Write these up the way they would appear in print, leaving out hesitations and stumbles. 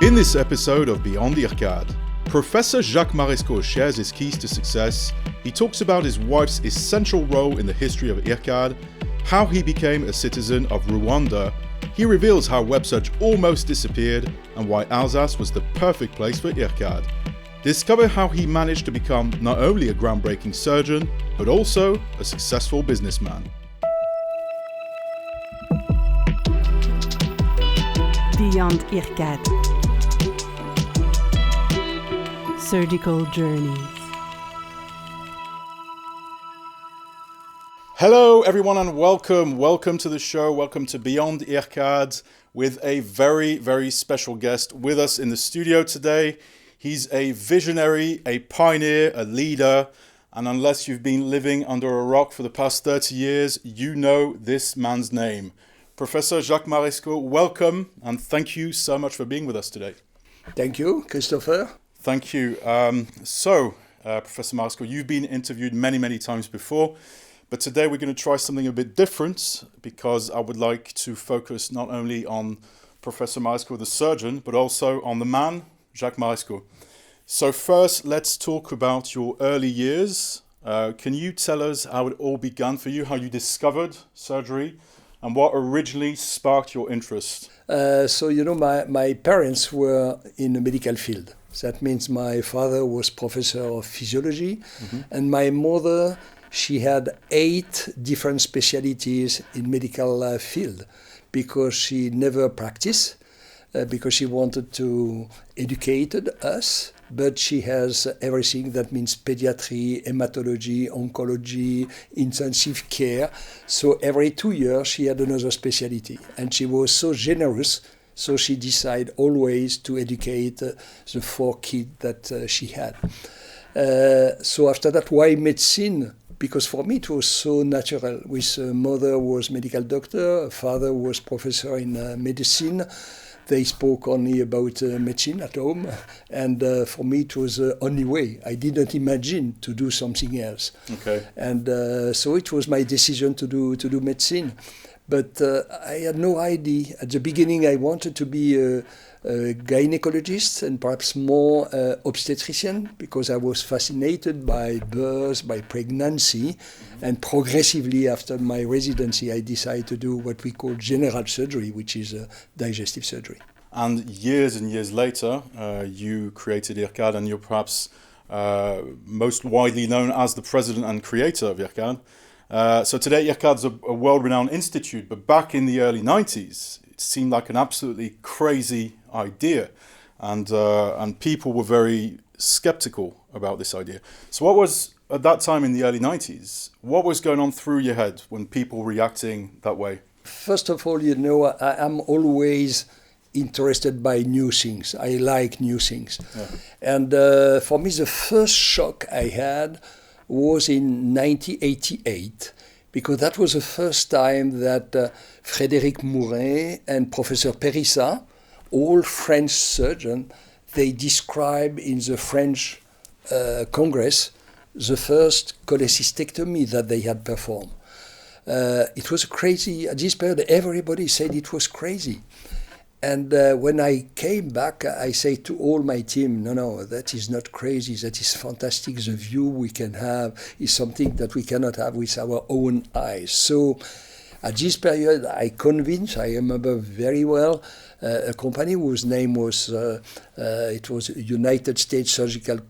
In this episode of Beyond IRCAD, Professor Jacques Marescaux shares his keys to success. He talks about his wife's essential role in the history of IRCAD, how he became a citizen of Rwanda. He reveals how WebSurg almost disappeared and why Alsace was the perfect place for IRCAD. Discover how he managed to become not only a groundbreaking surgeon, but also a successful businessman. Beyond IRCAD. Surgical Journeys. Hello everyone and welcome to the show, welcome to Beyond IRCAD with a very, very special guest with us in the studio today. He's a visionary, a pioneer, a leader, and unless you've been living under a rock for the past 30 years, you know this man's name. Professor Jacques Marescaux, welcome and thank you so much for being with us today. Thank you, Christopher. Thank you. Professor Marescaux, you've been interviewed many times before, but today we're going to try something a bit different because I would like to focus not only on Professor Marescaux, the surgeon, but also on the man, Jacques Marescaux. So first, let's talk about your early years. Can you tell us how it all began for you, how you discovered surgery, and what originally sparked your interest? My parents were in the medical field. That means my father was professor of physiology, and my mother, she had 8 different specialties in medical field because she never practiced, because she wanted to educate us. But she has everything that means pediatry, hematology, oncology, intensive care. So every 2 years she had another specialty. And she was so generous, so she decided always to educate the 4 kids that she had. So after that, why medicine? Because for me it was so natural. With mother was medical doctor, father was professor in medicine. They spoke only about medicine at home, and for me it was the only way. I didn't imagine to do something else. Okay. And so it was my decision to do medicine. But I had no idea. At the beginning I wanted to be a gynecologist and perhaps more obstetrician because I was fascinated by birth, by pregnancy, and progressively after my residency I decided to do what we call general surgery, which is digestive surgery. And years later, you created IRCAD, and you're perhaps most widely known as the president and creator of IRCAD. So today IRCAD's a world-renowned institute, but back in the early 90s, it seemed like an absolutely crazy idea, and people were very skeptical about this idea. So what was, at that time in the early 90s, what was going on through your head when people reacting that way? First of all, I am always interested by new things. I like new things. Yeah. And for me, the first shock I had was in 1988, because that was the first time that Frédéric Mouret and Professor Périssat, all French surgeons, they describe in the French Congress the first cholecystectomy that they had performed. It was crazy. At this period, everybody said it was crazy. And when I came back, I say to all my team, no, that is not crazy. That is fantastic. The view we can have is something that we cannot have with our own eyes. So at this period, I convinced, I remember very well, a company whose name was, it was United States Surgical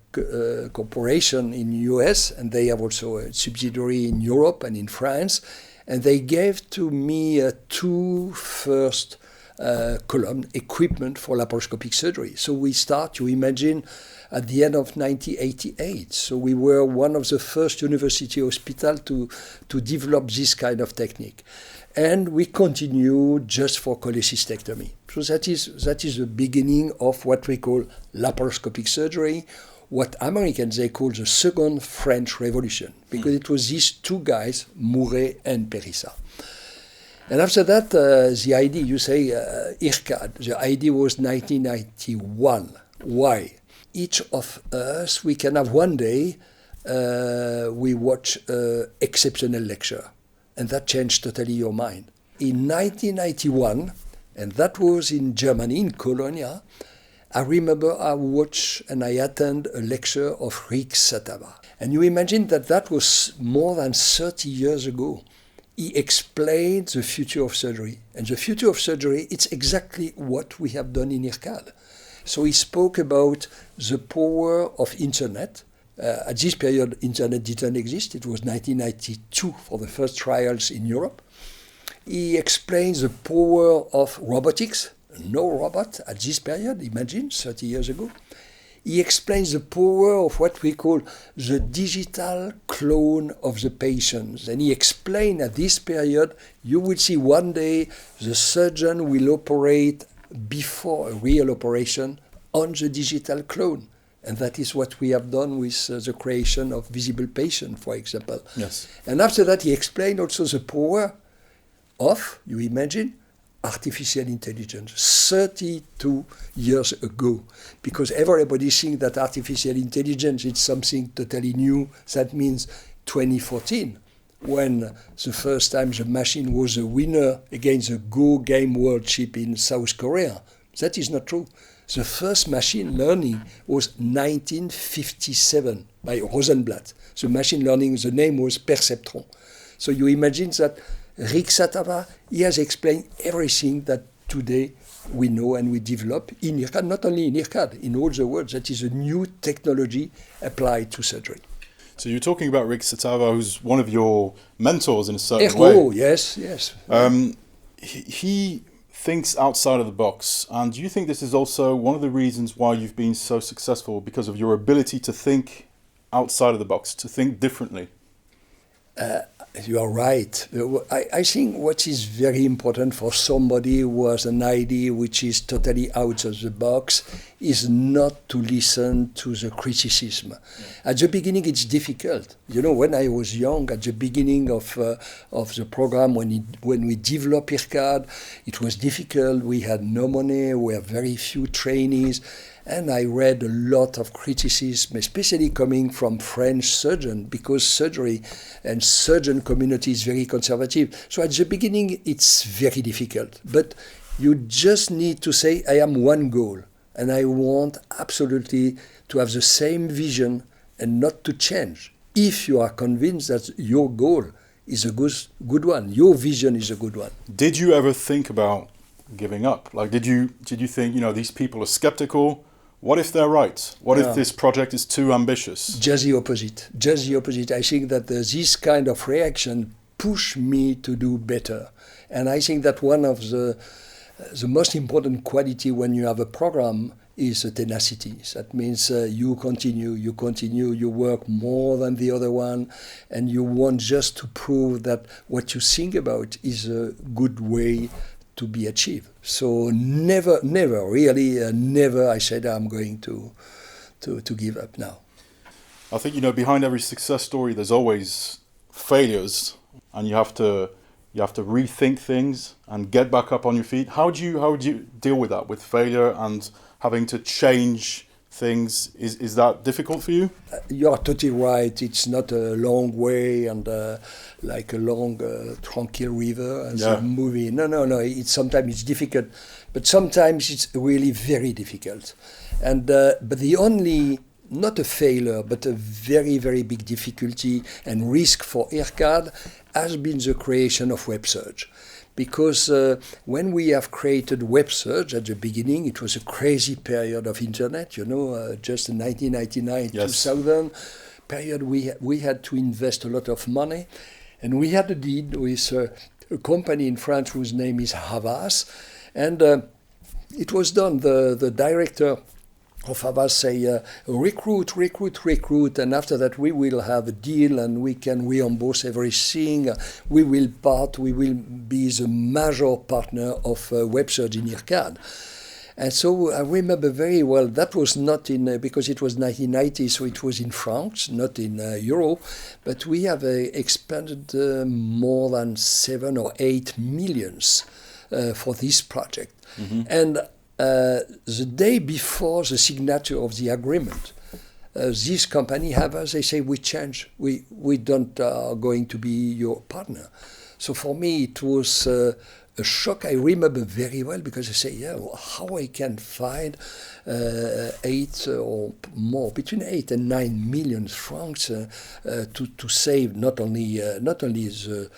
Corporation in US, and they have also a subsidiary in Europe and in France. And they gave to me 2 first column equipment for laparoscopic surgery. So we start, you imagine, at the end of 1988. So we were one of the first university hospital to develop this kind of technique. And we continue just for cholecystectomy. So that is the beginning of what we call laparoscopic surgery, what Americans, they call the second French Revolution, because it was these 2 guys, Mouret and Périssat. And after that, the idea, you say IRCAD, the idea was 1991. Why? Each of us, we can have one day, we watch an exceptional lecture. And that changed totally your mind. In 1991, and that was in Germany, in Cologne, I remember I watched and I attended a lecture of Rick Satava. And you imagine that was more than 30 years ago. He explained the future of surgery. And the future of surgery, it's exactly what we have done in IRCAD. So he spoke about the power of internet. At this period, internet didn't exist. It was 1992 for the first trials in Europe. He explains the power of robotics. No robot at this period, imagine, 30 years ago. He explains the power of what we call the digital clone of the patients. And he explained at this period, you will see one day the surgeon will operate before a real operation on the digital clone. And that is what we have done with the creation of Visible Patient, for example. Yes. And after that, he explained also the power of, you imagine, artificial intelligence 32 years ago, because everybody thinks that artificial intelligence is something totally new. That means 2014, when the first time the machine was a winner against the Go Game World Chip in South Korea. That is not true. The first machine learning was 1957 by Rosenblatt. The machine learning, the name was Perceptron. So you imagine that Rick Satava, he has explained everything that today we know and we develop in IRCAD, not only in IRCAD, in all the world. That is a new technology applied to surgery. So you're talking about Rick Satava, who's one of your mentors in a certain way. way. Yes. He thinks outside of the box. And do you think this is also one of the reasons why you've been so successful, because of your ability to think outside of the box, to think differently? You are right. I think what is very important for somebody who has an idea which is totally out of the box is not to listen to the criticism. Yeah. At the beginning, it's difficult. You know, when I was young, at the beginning of the program, when we developed IRCAD, it was difficult. We had no money. We had very few trainees. And I read a lot of criticism, especially coming from French surgeons, because surgery and surgeon community is very conservative. So at the beginning, it's very difficult. But you just need to say, I am one goal, and I want absolutely to have the same vision and not to change. If you are convinced that your goal is a good one, your vision is a good one. Did you ever think about giving up? Like, did you think, these people are skeptical? What if they're right? What if this project is too ambitious? Just the opposite. I think that this kind of reaction pushed me to do better. And I think that one of the most important quality when you have a program is tenacity. That means you continue, you work more than the other one, and you want just to prove that what you think about is a good way to be achieved. So never I said I'm going to give up now. I think behind every success story there's always failures, and you have to rethink things and get back up on your feet. How would you deal with that, with failure and having to change things? Is that difficult for you? You are totally right. It's not a long way and like a long tranquil river as a movie. No. Sometimes it's difficult, but sometimes it's really very difficult. And but the only, not a failure, but a very, very big difficulty and risk for IRCAD has been the creation of WebSurg. Because when we have created WebSurg at the beginning, it was a crazy period of internet, just in 1999, 2000 period, we had to invest a lot of money. And we had a deal with a company in France whose name is Havas. And it was done, the director of Havas say, recruit, and after that we will have a deal and we can reimburse everything. We will be the major partner of WebSurg in IRCAD. And so I remember very well, that was not in, because it was 1990, so it was in France, not in euro, but we have expended more than 7 or 8 millions for this project. Mm-hmm. And the day before the signature of the agreement, this company Havas, they say, we change, we don't going to be your partner. So for me it was a a shock I remember very well, because I say, how I can find 8 or more, between 8 and 9 million francs to save not only the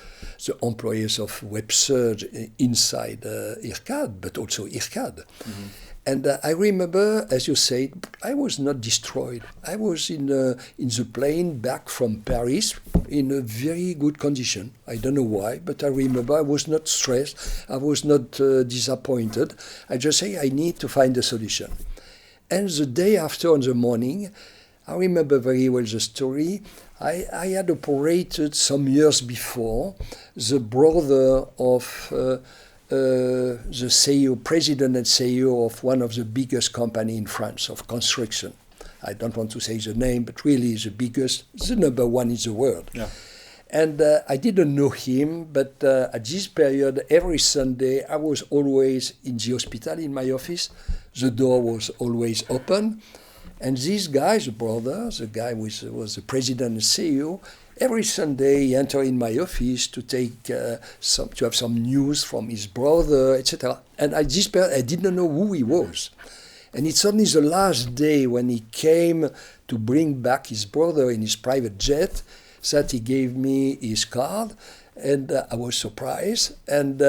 employees of WebSurg inside IRCAD, but also IRCAD. Mm-hmm. And I remember, as you said, I was not destroyed. I was in the plane back from Paris in a very good condition. I don't know why, but I remember I was not stressed. I was not disappointed. I just say I need to find a solution. And the day after, in the morning, I remember very well the story. I had operated some years before the brother of the CEO, president and CEO of one of the biggest companies in France of construction. I don't want to say the name, but really the biggest, the number one in the world. Yeah. And I didn't know him, but at this period, every Sunday, I was always in the hospital in my office. The door was always open. And this guy, the brother, the guy was the president and CEO, every Sunday he entered in my office to take to have some news from his brother, etc. And at this period, I didn't know who he was. And it's only the last day when he came to bring back his brother in his private jet that he gave me his card, and I was surprised. And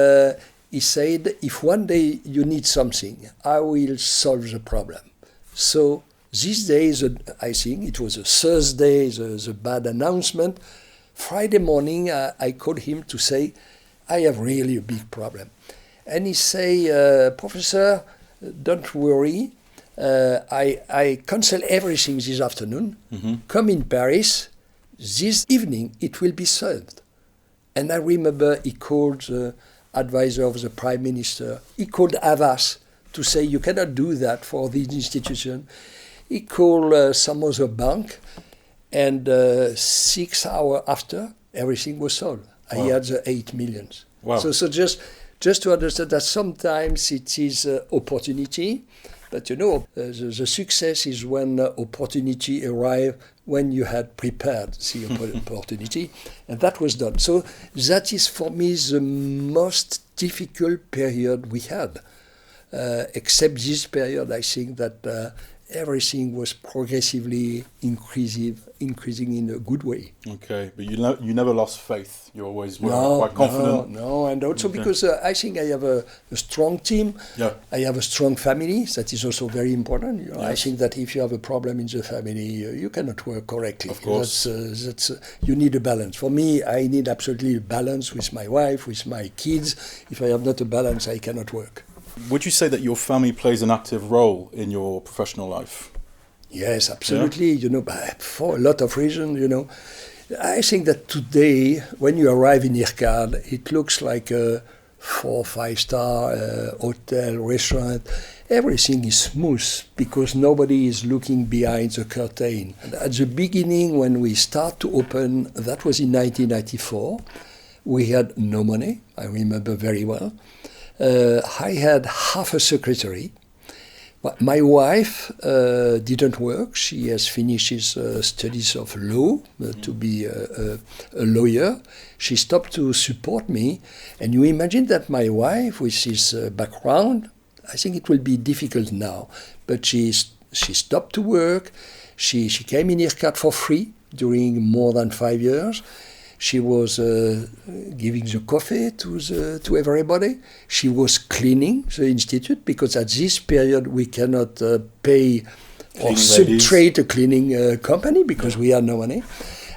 he said, if one day you need something, I will solve the problem. So these days, I think it was a Thursday, the bad announcement. Friday morning, I called him to say, I have really a big problem. And he say, Professor, don't worry. I cancel everything this afternoon. Mm-hmm. Come in Paris. This evening, it will be solved. And I remember he called the advisor of the Prime Minister. He called Havas to say, you cannot do that for this institution. He called some other bank, and 6 hours after, everything was solved. Wow. I had the 8 million. Wow. So just to understand that sometimes it is opportunity, but the success is when opportunity arrives when you had prepared the opportunity, and that was done. So that is for me the most difficult period we had. Except this period, I think that everything was progressively increasing in a good way. Okay, but you never lost faith. You always were quite confident. No, and also because I think I have a strong team. Yeah. I have a strong family. That is also very important. Yes. I think that if you have a problem in the family, you cannot work correctly. Of course. That's you need a balance. For me, I need absolutely a balance with my wife, with my kids. If I have not a balance, I cannot work. Would you say that your family plays an active role in your professional life? Yes, absolutely. Yeah. For a lot of reasons, I think that today, when you arrive in IRCAD, it looks like a 4 or 5-star hotel, restaurant. Everything is smooth because nobody is looking behind the curtain. At the beginning, when we start to open, that was in 1994, we had no money. I remember very well. I had half a secretary. But my wife didn't work. She has finished her studies of law to be a lawyer. She stopped to support me. And you imagine that my wife, with this background, I think it will be difficult now. But she stopped to work. She came in IRCAD for free during more than 5 years. She was giving the coffee to everybody. She was cleaning the institute because at this period we cannot pay or subtrade a cleaning company because we had no money.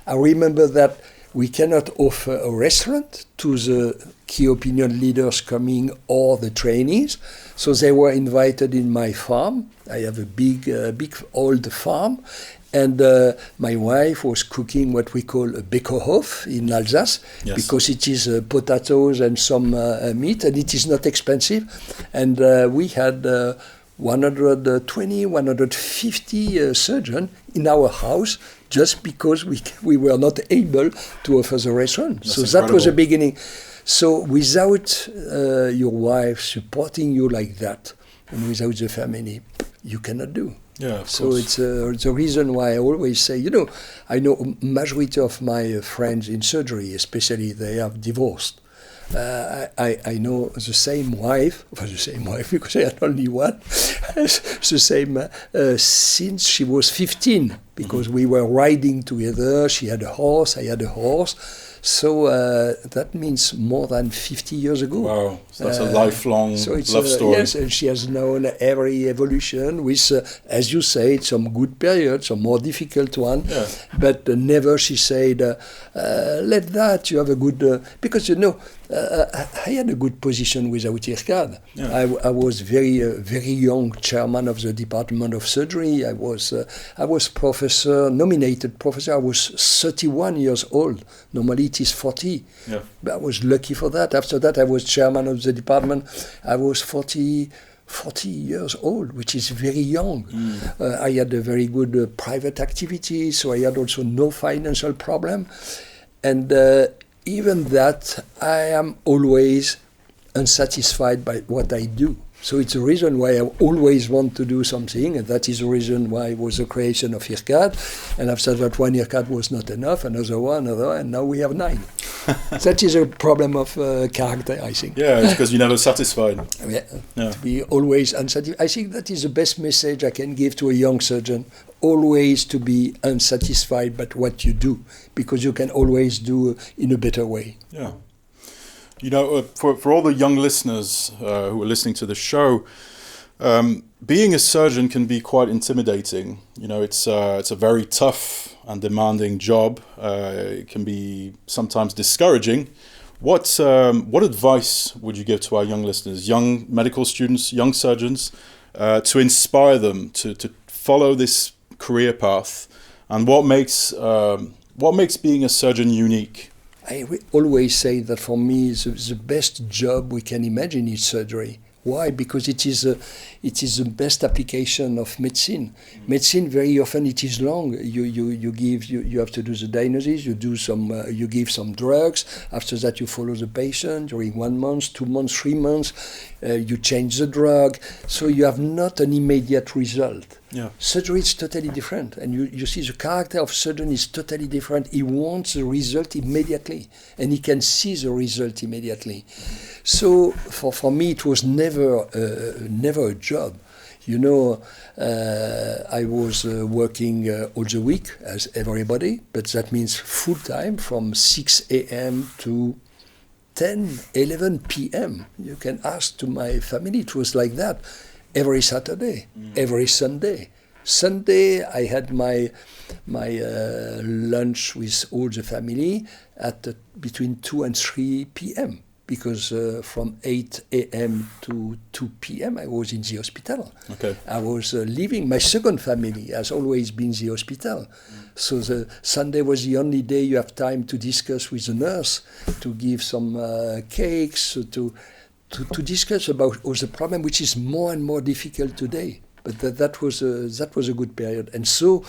I remember that we cannot offer a restaurant to the key opinion leaders coming or the trainees. So they were invited in my farm. I have a big old farm. And my wife was cooking what we call a Bekohof in Alsace, yes, because it is potatoes and some meat, and it is not expensive. And we had 120, 150 surgeons in our house just because we were not able to offer the restaurant. That's so incredible. That was the beginning. So without your wife supporting you like that, and without the family, you cannot do. Yeah, of so course. It's the reason why I always say, I know majority of my friends in surgery, especially, they have divorced. I know the same wife because I had only one, the same since she was 15, because we were riding together. She had a horse, I had a horse. So that means more than 50 years ago. Wow, so that's a lifelong love story. Yes, and she has known every evolution with, as you said, some good periods, some more difficult one. Yeah. But never she said, let that, you have a good... because, I had a good position without IRCAD. Yeah. I was very young chairman of the Department of Surgery. I was professor, nominated professor. I was 31 years old. Normally it is 40. Yeah. But I was lucky for that. After that, I was chairman of the department. I was 40 years old, which is very young. I had a very good private activity, so I had also no financial problem. And even that, I am always unsatisfied by what I do. So it's a reason why I always want to do something, and that is the reason why it was the creation of IRCAD. And after that, one IRCAD was not enough, another one, and now we have 9. That is a problem of character, I think. Yeah, it's because you're never satisfied. Yeah. Yeah. To be always unsatisfied. I think that is the best message I can give to a young surgeon. Always to be unsatisfied by what you do, because you can always do in a better way. Yeah. For all the young listeners who are listening to the show, being a surgeon can be quite intimidating. It's a very tough and demanding job. It can be sometimes discouraging. What advice would you give to our young listeners, young medical students, young surgeons, to inspire them to follow this career path, and what makes being a surgeon unique? I always say that for me, the best job we can imagine is surgery. Why? Because it is the best application of medicine. Medicine very often it is long. You have to do the diagnosis. You give some drugs. After that, you follow the patient during 1 month, 2 months, 3 months. You change the drug, so you have not an immediate result. Yeah. Surgery is totally different, and you see the character of surgeon is totally different. He wants the result immediately, and he can see the result immediately. So for me, it was never a job. I was working all the week as everybody, but that means full time from 6 a.m. to 10, 11 p.m. You can ask to my family, it was like that. Every Saturday, every Sunday. Sunday, I had my lunch with all the family at between 2 and 3 p.m. because from 8 a.m. to 2 p.m. I was in the hospital. Okay. I was living. My second family has always been the hospital. So the Sunday was the only day you have time to discuss with the nurse, to give some cakes, to discuss about all the problem, which is more and more difficult today. But that was a good period. And so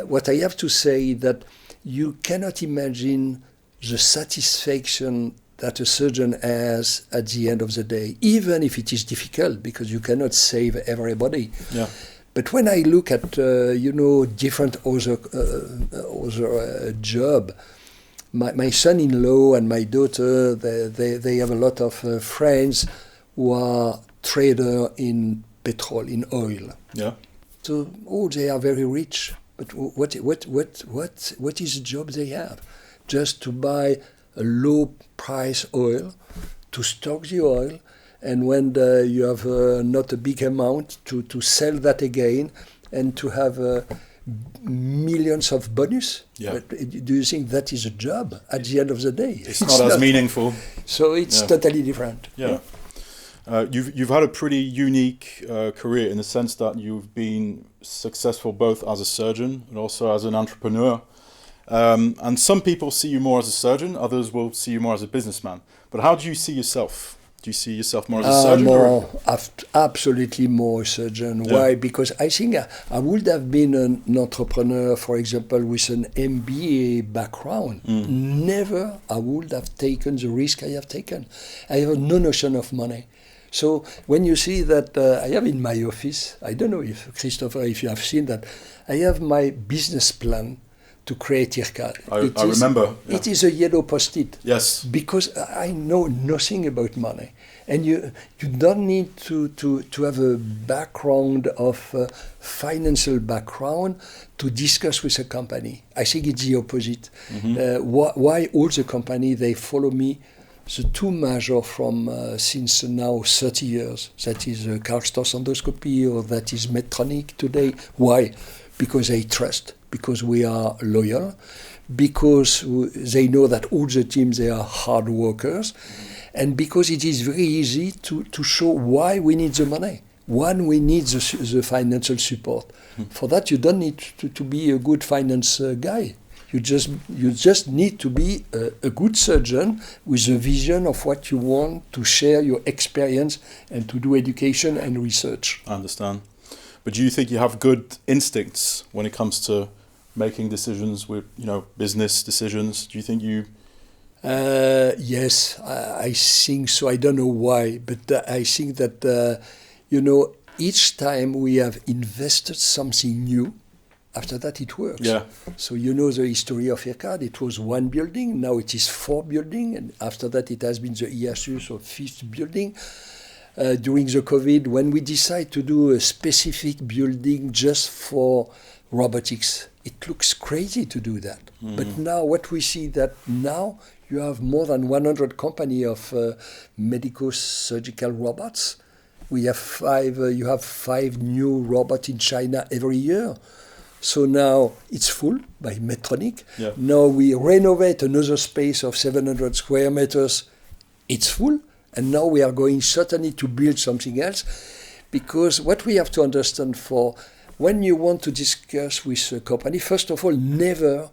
what I have to say that you cannot imagine the satisfaction that a surgeon has at the end of the day, even if it is difficult, because you cannot save everybody. Yeah. But when I look at different other job, my son-in-law and my daughter, they have a lot of friends who are trader in petrol, in oil. Yeah. So they are very rich. But what is the job they have? Just to buy a low price oil, to stock the oil, and when you have not a big amount, to sell that again, and to have millions of bonus. Yeah. But do you think that is a job at the end of the day? It's not as meaningful. So it's totally different. Yeah. You've had a pretty unique career in the sense that you've been successful both as a surgeon and also as an entrepreneur. And some people see you more as a surgeon, others will see you more as a businessman. But how do you see yourself? Do you see yourself more as a surgeon? Absolutely more a surgeon. Yeah. Why? Because I think I would have been an entrepreneur, for example, with an MBA background. Never I would have taken the risk I have taken. I have no notion of money. So when you see that I have in my office, I don't know if, Christopher, if you have seen that, I have my business plan to create IRCAD. I remember. Yeah. It is a yellow post-it. Yes. Because I know nothing about money. And you don't need to have a background of financial background to discuss with a company. I think it's the opposite. Why all the company, they follow me, the two major from since now 30 years, that is Karl Storz endoscopy or that is Medtronic today. Why? Because they trust, because we are loyal, because they know that all the teams, they are hard workers, and because it is very easy to show why we need the money. One, we need the financial support. For that, you don't need to be a good finance guy. You just need to be a good surgeon with a vision of what you want to share your experience and to do education and research. I understand. But do you think you have good instincts when it comes to making decisions with, business decisions? Do you think you... Yes, I think so. I don't know why, but I think that, each time we have invested something new, after that it works. Yeah. So the history of IRCAD. It was one building, now it is 4 buildings, and after that it has been the ISU, so 5th building. During the COVID, when we decide to do a specific building just for robotics, it looks crazy to do that. But now what we see that now you have more than 100 companies of medical surgical robots. We have 5. You have 5 new robots in China every year. So now it's full by Medtronic. Yeah. Now we renovate another space of 700 square meters. It's full. And now we are going certainly to build something else. Because what we have to understand for when you want to discuss with a company, first of all, never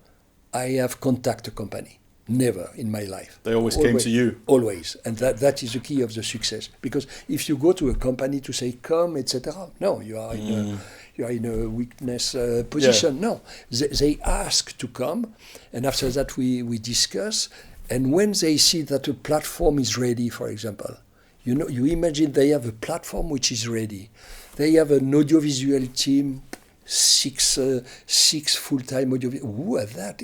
I have contacted a company. Never in my life. They always came to you. Always. And that is the key of the success. Because if you go to a company to say, come, etc., no, you are in a weakness position. Yeah. No, they ask to come, and after that we discuss. And when they see that a platform is ready, for example, you imagine they have a platform which is ready. They have an audiovisual team, 6 full-time audiovisual. Who have that?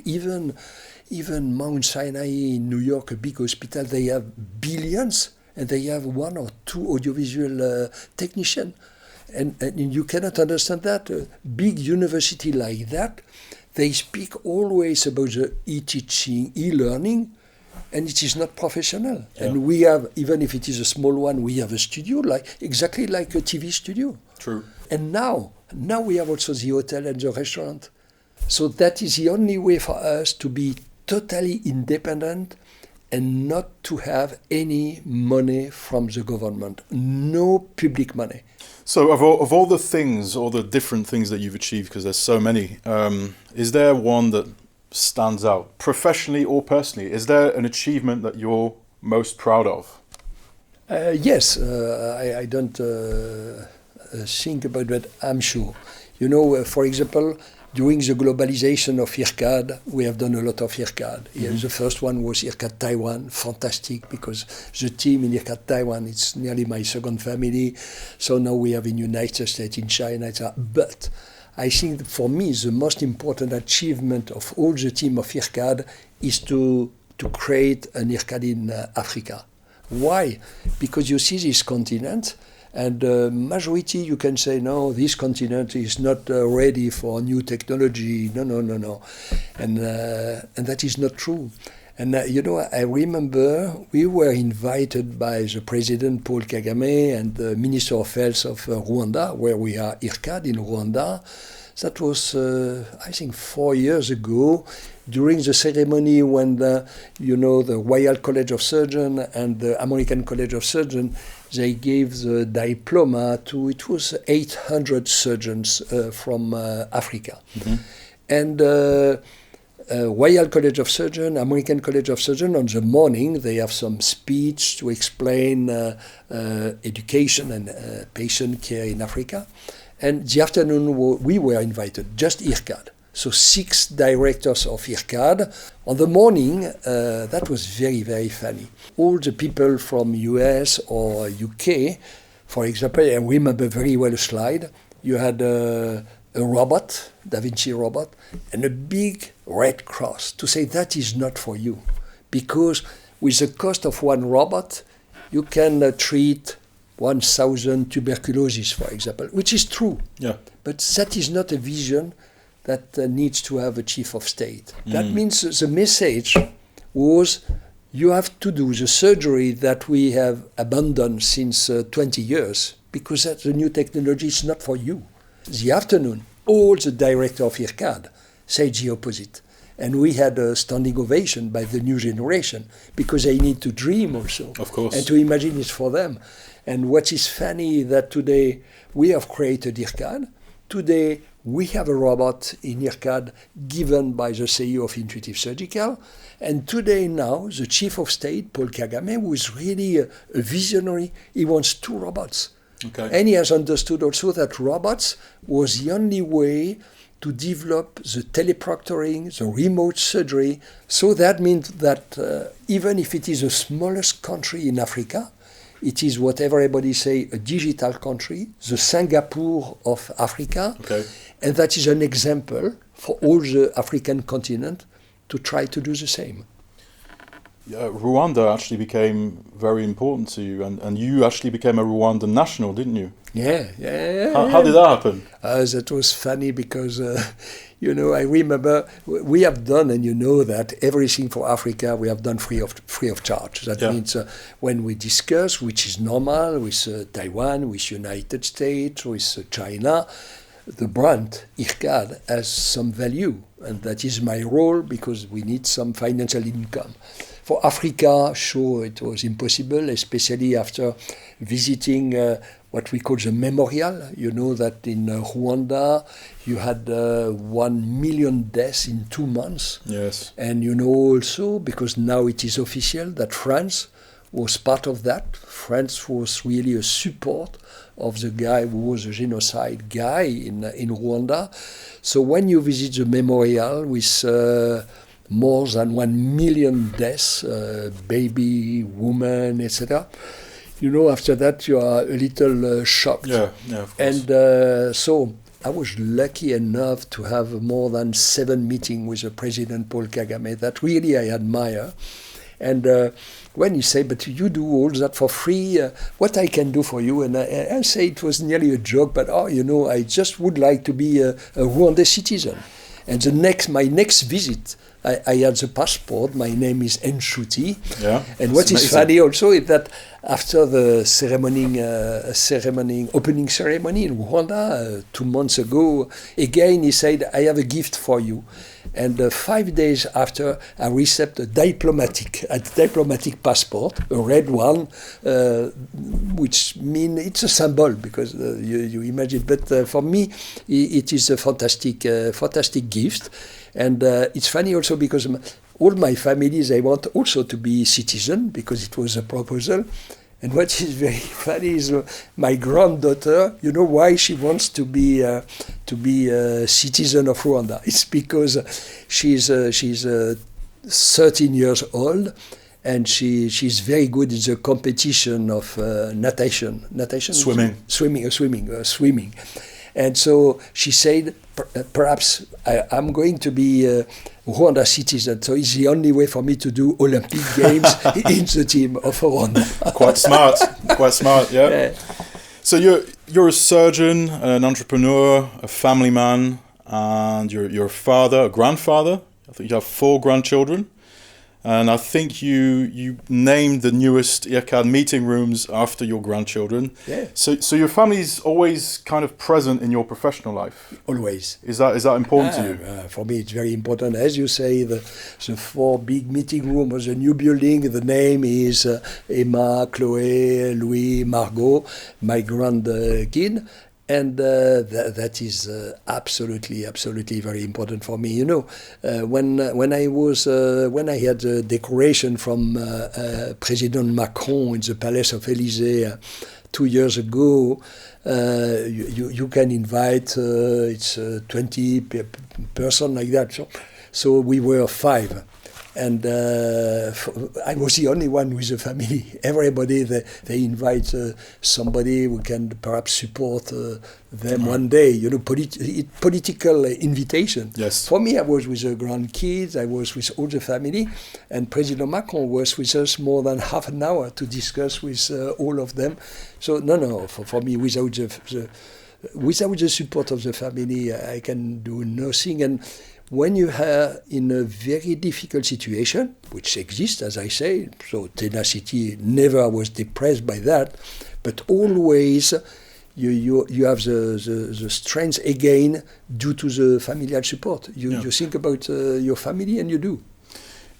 Even Mount Sinai in New York, a big hospital, they have billions, and they have 1 or 2 audiovisual technicians. And you cannot understand that. A big university like that, they speak always about the e-teaching, e-learning, and it is not professional. Yeah. And we have, even if it is a small one, we have a studio, exactly like a TV studio. True. And now we have also the hotel and the restaurant. So that is the only way for us to be totally independent and not to have any money from the government. No public money. So of all the things, all the different things that you've achieved, because there's so many, is there one that stands out, professionally or personally? Is there an achievement that you're most proud of? Yes, I don't think about that, I'm sure. For example, during the globalization of IRCAD, we have done a lot of IRCAD. Mm-hmm. The first one was IRCAD Taiwan, fantastic, because the team in IRCAD Taiwan, it's nearly my second family. So now we have in United States, in China, etc. But I think for me, the most important achievement of all the team of IRCAD is to create an IRCAD in Africa. Why? Because you see this continent, and majority you can say, no, this continent is not ready for new technology. No. And that is not true. And I remember we were invited by the President Paul Kagame and the Minister of Health of Rwanda, where we are IRCAD in Rwanda. That was, I think, 4 years ago, during the ceremony when the Royal College of Surgeons and the American College of Surgeons, they gave the diploma to, it was 800 surgeons from Africa. Mm-hmm. And Royal College of Surgeons, American College of Surgeons, on the morning they have some speech to explain education and patient care in Africa. And the afternoon we were invited, just IRCAD. So 6 directors of IRCAD. On the morning, that was very, very funny. All the people from US or UK, for example, I remember very well a slide. You had a a robot, Da Vinci robot, and a big red cross to say that is not for you. Because with the cost of one robot, you can treat 1,000 tuberculosis, for example, which is true. Yeah. But that is not a vision that needs to have a chief of state. That means the message was you have to do the surgery that we have abandoned since 20 years because that's the new technology is not for you. The afternoon, all the director of IRCAD said the opposite. And we had a standing ovation by the new generation because they need to dream also. Of course. And to imagine it for them. And what is funny that today we have created IRCAD. Today we have a robot in IRCAD given by the CEO of Intuitive Surgical. And today now the chief of state, Paul Kagame, who is really a visionary, he wants 2 robots. Okay. And he has understood also that robots was the only way to develop the teleproctoring, the remote surgery. So that means that even if it is the smallest country in Africa, it is what everybody say, a digital country, the Singapore of Africa. Okay. And that is an example for all the African continent to try to do the same. Rwanda actually became very important to you, and you actually became a Rwandan national, didn't you? Yeah. How did that happen? That was funny because, I remember we have done, and you know that everything for Africa we have done free of charge. That means when we discuss, which is normal with Taiwan, with United States, with China, the brand IRCAD has some value, and that is my role because we need some financial income. For Africa, sure, it was impossible, especially after visiting what we call the memorial. You know that in Rwanda, you had 1 million deaths in 2 months. Yes. And you know also, because now it is official, that France was part of that. France was really a support of the guy who was a genocide guy in Rwanda. So when you visit the memorial with more than 1 million deaths, baby, woman, etc., after that you are a little shocked. Yeah, of course. And so I was lucky enough to have more than 7 meetings with the President Paul Kagame that really I admire. And when you say, but you do all that for free, what I can do for you? And I say it was nearly a joke, but I just would like to be a Rwandan citizen. And my next visit, I had the passport. My name is Nshuti. Yeah, and what is funny also is that after the opening ceremony in Rwanda 2 months ago, again he said, I have a gift for you. And 5 days after, I received a diplomatic passport, a red one, which means it's a symbol because you imagine. But for me, it is a fantastic gift. And it's funny also because all my family, they want also to be citizen because it was a proposal. And what is very funny is my granddaughter. You know why she wants to be a citizen of Rwanda? It's because she's 13 years old, and she's very good in the competition of natation, swimming. And so she said, perhaps I'm going to be a Rwanda citizen, so it's the only way for me to do Olympic Games in the team of Rwanda. Quite smart, yeah. So you're a surgeon, an entrepreneur, a family man, and you're a father, a grandfather. I think you have 4 grandchildren. And I think you named the newest IRCAD meeting rooms after your grandchildren. Yeah. So your family is always kind of present in your professional life. Always. Is that important to you? For me, it's very important. As you say, the 4 big meeting rooms of the new building. The name is Emma, Chloé, Louis, Margot, my grandkid. And that is absolutely very important for me. When I had the decoration from President Macron in the Palace of Élysée 2 years ago, you can invite it's 20 person like that. So we were 5. And I was the only one with a family. Everybody, they invite somebody who can perhaps support them one day, you know, political invitation. Yes. For me, I was with the grandkids, I was with all the family, and President Macron was with us more than half an hour to discuss with all of them. So, no, for me, without the support of the family, I can do nothing. And when you are in a very difficult situation, which exists, as I say, so tenacity, never was depressed by that, but always you have the strength again due to the familial support. You think about your family, and you do.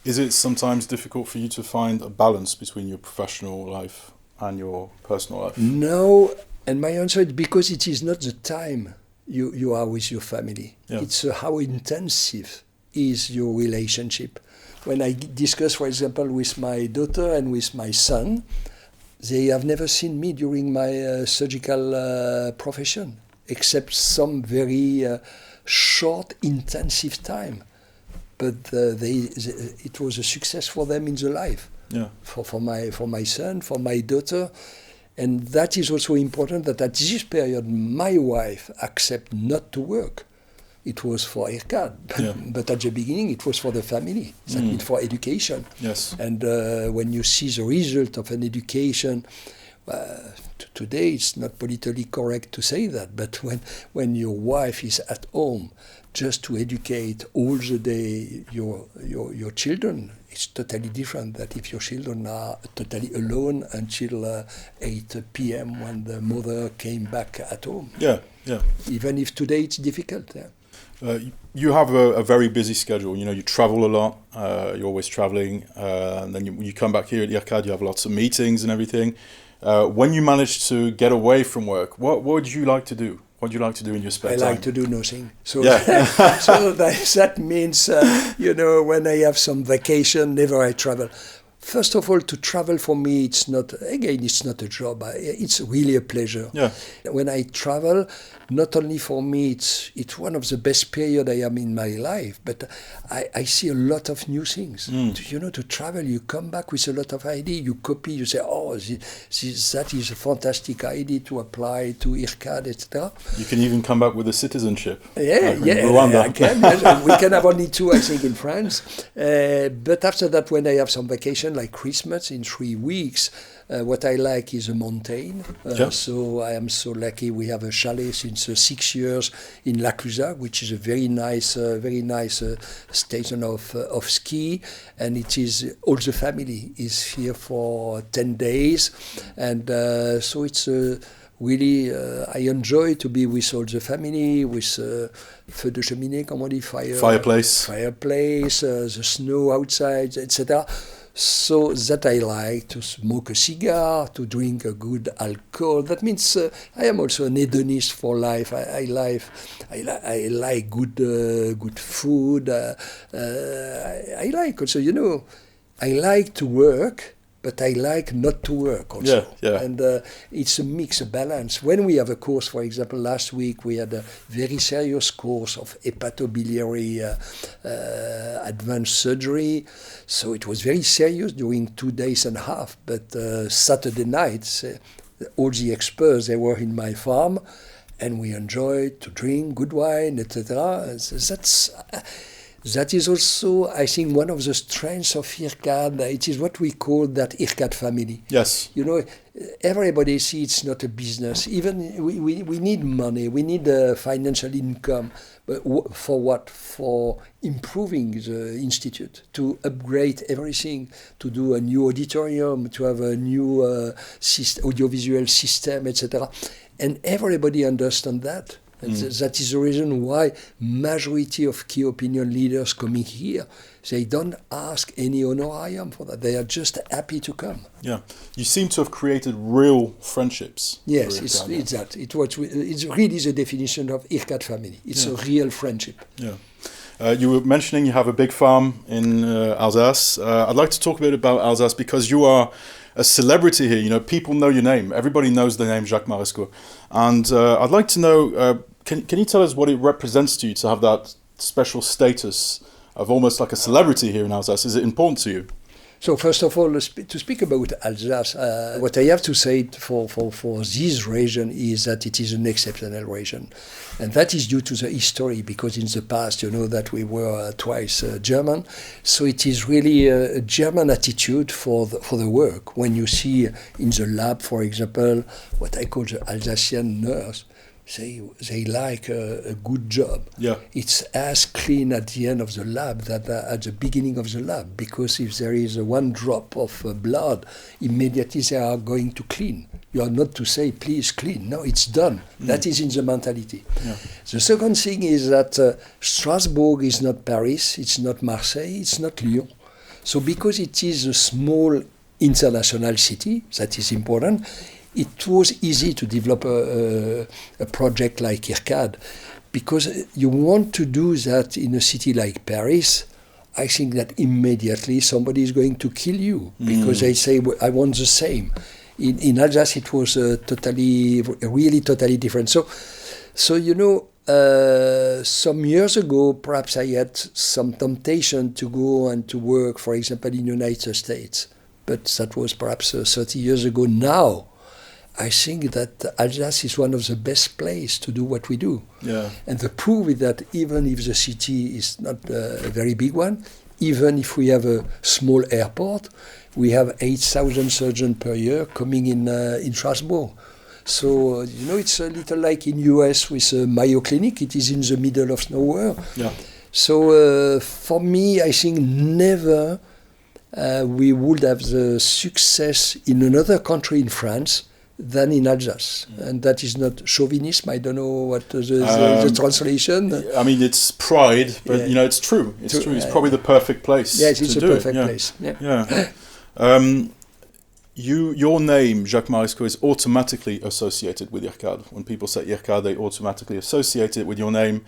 Is it sometimes difficult for you to find a balance between your professional life and your personal life? No, and my answer is because it is not the time you are with your family. Yeah. It's how intensive is your relationship. When I discuss, for example, with my daughter and with my son, they have never seen me during my surgical profession, except some very short, intensive time. But it was a success for them in the life. Yeah. For my son, for my daughter. And that is also important, that at this period, my wife accepted not to work. It was for IRCAD, but at the beginning, it was for the family. That means for education. Yes. And when you see the result of an education, today it's not politically correct to say that, but when your wife is at home just to educate all the day your children, it's totally different than if your children are totally alone until 8 p.m. when the mother came back at home. Yeah. Even if today it's difficult. Yeah. You have a very busy schedule. You know, you travel a lot. You're always traveling. And then you come back here at IRCAD, you have lots of meetings and everything. When you manage to get away from work, what would you like to do? What do you like to do in your spare time? I like to do nothing. So, so that means, when I have some vacation, never I travel. First of all, to travel for me, it's not a job. It's really a pleasure. Yeah. When I travel, not only for me, it's one of the best period I am in my life, but I see a lot of new things. To travel, you come back with a lot of idea. You copy, you say, that is a fantastic idea to apply to IRCAD, etc. You can even come back with a citizenship. Rwanda. I can. Yes. We can have only 2, I think, in France. But after that, when I have some vacation, like Christmas in 3 weeks, what I like is a mountain. So I am so lucky. We have a chalet since 6 years in La Clusaz, which is a very nice station of ski, and it is all the family is here for 10 days, and so it's really I enjoy to be with all the family, with feu de cheminée, fireplace, the snow outside, etc. So that I like to smoke a cigar, to drink a good alcohol. That means I am also an hedonist for life. I like good food. I like also, I like to work, but I like not to work also. Yeah. And it's a mix, a balance. When we have a course, for example, last week we had a very serious course of hepatobiliary advanced surgery. So it was very serious during 2 days and a half. But Saturday night, all the experts, they were in my farm, and we enjoyed to drink good wine, etc. That is also, I think, one of the strengths of IRCAD. It is what we call that IRCAD family. Yes. Everybody sees it's not a business. Even we need money, we need financial income. But for what? For improving the institute, to upgrade everything, to do a new auditorium, to have a new audiovisual system, etc. And everybody understands that. And that is the reason why majority of key opinion leaders coming here, they don't ask any honorarium for that. They are just happy to come. Yeah, you seem to have created real friendships. Yes, it's that. It's really the definition of IRCAD family. It's a real friendship. Yeah. You were mentioning you have a big farm in Alsace. I'd like to talk a bit about Alsace because you are a celebrity here. People know your name. Everybody knows the name Jacques Marescaux. And I'd like to know, can you tell us what it represents to you to have that special status of almost like a celebrity here in Alsace. Is it important to you? So first of all, to speak about Alsace, what I have to say for this region is that it is an exceptional region. And that is due to the history, because in the past, you know that we were twice German. So it is really a German attitude for the work. When you see in the lab, for example, what I call the Alsatian nurse, they like a good job. Yeah. It's as clean at the end of the lab that at the beginning of the lab, because if there is one drop of blood, immediately they are going to clean. You are not to say, please clean. No, it's done. That is in the mentality. Yeah. The second thing is that Strasbourg is not Paris, it's not Marseille, it's not Lyon. So because it is a small international city, that is important, it was easy to develop a project like IRCAD, because you want to do that in a city like Paris. I think that immediately somebody is going to kill you because they say, well, I want the same. In Alsace, it was really totally different. So you know, some years ago, perhaps I had some temptation to go and to work, for example, in the United States. But that was perhaps 30 years ago. Now, I think that Alsace is one of the best places to do what we do. Yeah. And the proof is that even if the city is not a very big one, even if we have a small airport, we have 8,000 surgeons per year coming in Strasbourg. So, you know, it's a little like in US with Mayo Clinic. It is in the middle of nowhere. Yeah. So for me, I think never we would have the success in another country in France than in Alsace. And that is not chauvinism. I don't know what the translation. I mean, it's pride, but, you know, it's true. It's true. It's probably the perfect place. Yes, it's to a do perfect it. place. Yeah. Your name, Jacques Marescaux, is automatically associated with IRCAD. When people say IRCAD, they automatically associate it with your name.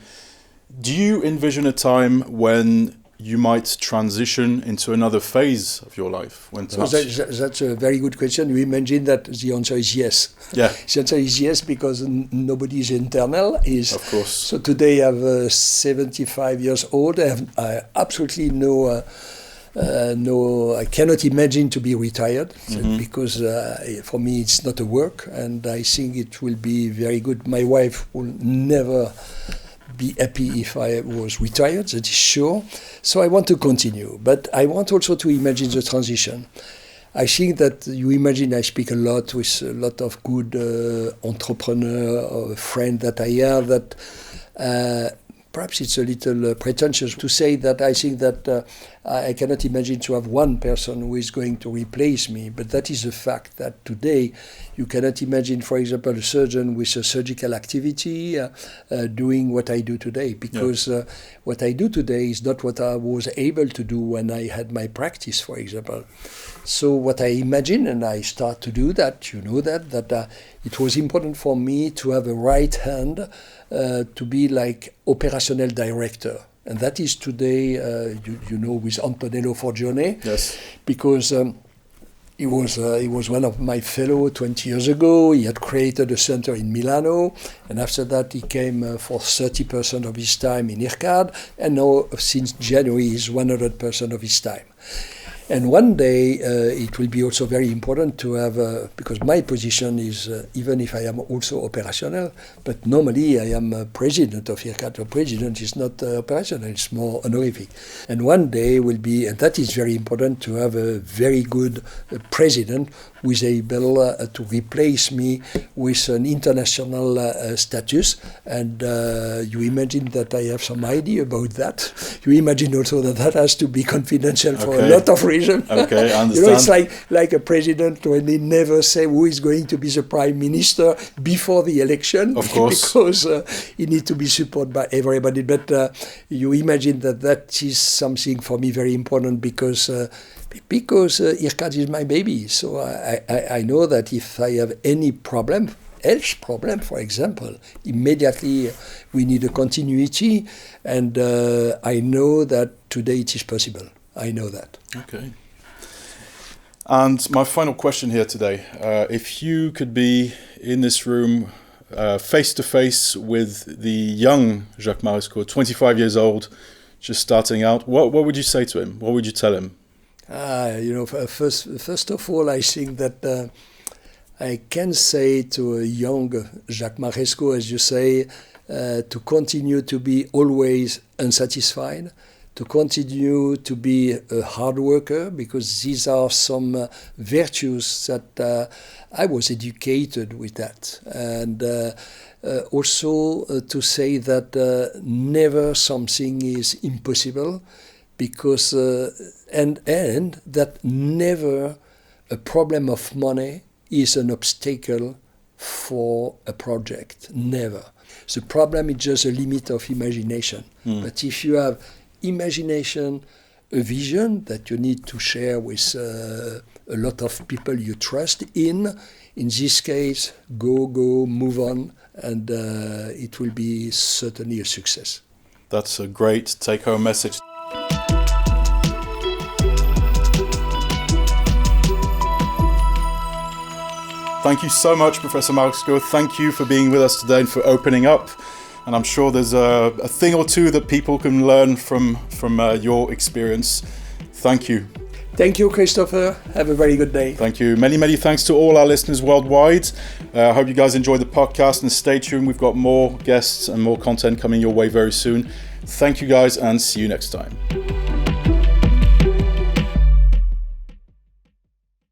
Do you envision a time when you might transition into another phase of your life? When so that's a very good question. You imagine that the answer is yes. Yeah. The answer is yes, because nobody is eternal. Of course. So today I'm 75 years old. I absolutely I cannot imagine to be retired, because for me it's not a work, and I think it will be very good. My wife will never be happy if I was retired, that is sure. So I want to continue, but I want also to imagine the transition. I think that you imagine I speak a lot with a lot of good entrepreneur or friend that I have, that perhaps it's a little pretentious to say that I think that I cannot imagine to have one person who is going to replace me, but that is a fact that today you cannot imagine, for example, a surgeon with a surgical activity doing what I do today, because what I do today is not what I was able to do when I had my practice, for example. So what I imagine, and I start to do that, you know that it was important for me to have a right hand to be like operational director. And that is today, you know, with Antonello Forgione. Yes. Because he was one of my fellows 20 years ago. He had created a center in Milano. And after that, he came for 30% of his time in IRCAD. And now, since January, is 100% of his time. And one day, it will be also very important to have, because my position is, even if I am also operational, but normally I am president of IRCAD. The president is not operational, it's more honorific. And one day will be, and that is very important, to have a very good president who is able to replace me with an international status. And you imagine that I have some idea about that. You imagine also that that has to be confidential for a lot of reasons. Okay, I understand. You know, it's like a president when they never say who is going to be the prime minister before the election. Of course. Because he needs to be supported by everybody. But you imagine that that is something for me very important, because IRCAD is my baby. So I know that if I have any problem, health problem, for example, immediately we need a continuity. And I know that today it is possible. I know that. Okay. And my final question here today, if you could be in this room face to face with the young Jacques Marescaux, 25 years old, just starting out, what would you say to him? What would you tell him? First of all, I think that I can say to a young Jacques Marescaux, as you say, to continue to be always unsatisfied, to continue to be a hard worker, because these are some virtues that I was educated with that. And also to say that never something is impossible, because and that never a problem of money is an obstacle for a project. Never. The problem is just a limit of imagination. But if you have imagination, a vision that you need to share with a lot of people you trust in this case, go, move on, and it will be certainly a success. That's a great take-home message. Thank you so much, Professor Marescaux. Thank you for being with us today and for opening up. And I'm sure there's a thing or two that people can learn from your experience. Thank you. Thank you, Christopher. Have a very good day. Thank you. Many, many thanks to all our listeners worldwide. I hope you guys enjoyed the podcast, and stay tuned. We've got more guests and more content coming your way very soon. Thank you guys, and see you next time.